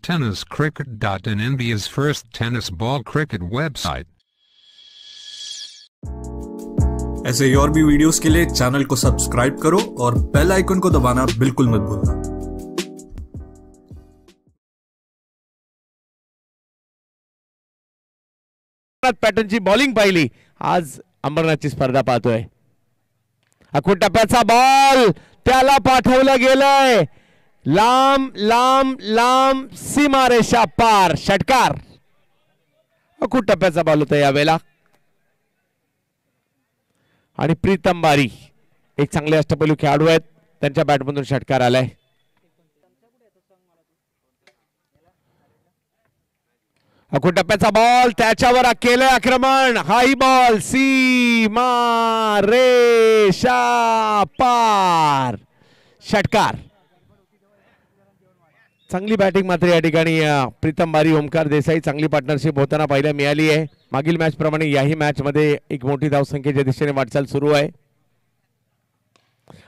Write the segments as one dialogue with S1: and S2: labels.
S1: tenniscricket.in, India's first tennis ball cricket website.
S2: ऐसे ही और भी वीडियोस के लिए चैनल को सब्सक्राइब करो और बेल आइकन को दबाना बिल्कुल मत भूलना।
S3: पॅटर्नची बॉलिंग पाहिली, आज अंबरनाथची स्पर्धा पाहतोय। अखूट टप्प्याचा बॉल त्याला पाठवलं गेलंय, लांब लांब लांब सीमारेषा पार, षटकार। अखूट टप्प्याचा बॉल होता यावेळेला आणि प्रीतम बारी एक चांगले अष्टपैलू खेळाडू आहेत, त्यांच्या बॅटमधून षटकार आलाय। अखूट टप्प्याचा बॉल त्याच्यावर केलं आक्रमण, हाई बॉल सीमा रेषा पार, षटकार। चांगली बॅटिंग मात्र या ठिकाणी प्रीतम बारी ओमकार देसाई चांगली पार्टनरशिप होताना पाहायला मिळाली आहे। मागील मॅच प्रमाणे याही मॅच मध्ये एक मोठी धावसंख्येच्या दिशेने वाटचाल सुरू आहे।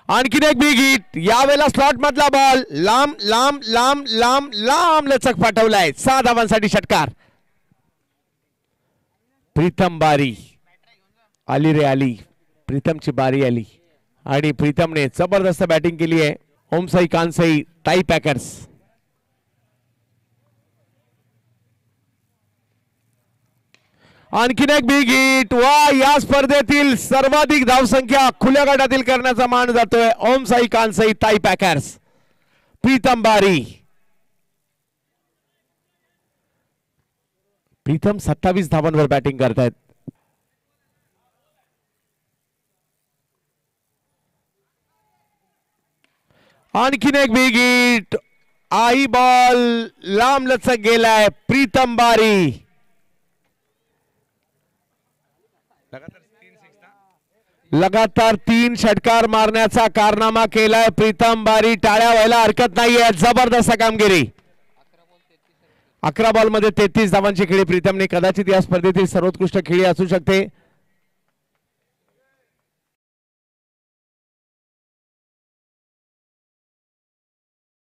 S3: आणखीन एक बिग हिट, यावेळेला स्लॉट मधला बॉल लांब लांब लांब लांब लांब लचक पाठवलाय, 6 धावांसाठी षटकार। प्रीतम बारी आली रे आली, प्रीतमची बारी आली आणि प्रीतमने जबरदस्त बॅटिंग केली आहे। ओमसाई कानसाई टाई पॅकर्स। आणखीन एक बिग हिट, वा या स्पर्धेतील सर्वाधिक धावसंख्या खुल्या गटातील करण्याचा मान जातोय ओमसाई कानसाई टाई पॅकर्स। प्रीतम बारी, प्रीतम 27 धावांवर बॅटिंग करतायत। आणखीन एक बिग हिट, आई बॉल लांब लचक गेलाय, प्रीतम बारी। लगातार 3 षटकार मारण्याचा कारनामा केलाय प्रीतम बारी, टाळ्या व्हायला हरकत नाहीये, जबरदस्त कामगिरी। 11 बॉल मध्ये 33 धावांची खेळी प्रीतमने, कदाचित या स्पर्धेतील सर्वोत्कृष्ट खेळी असू शकते।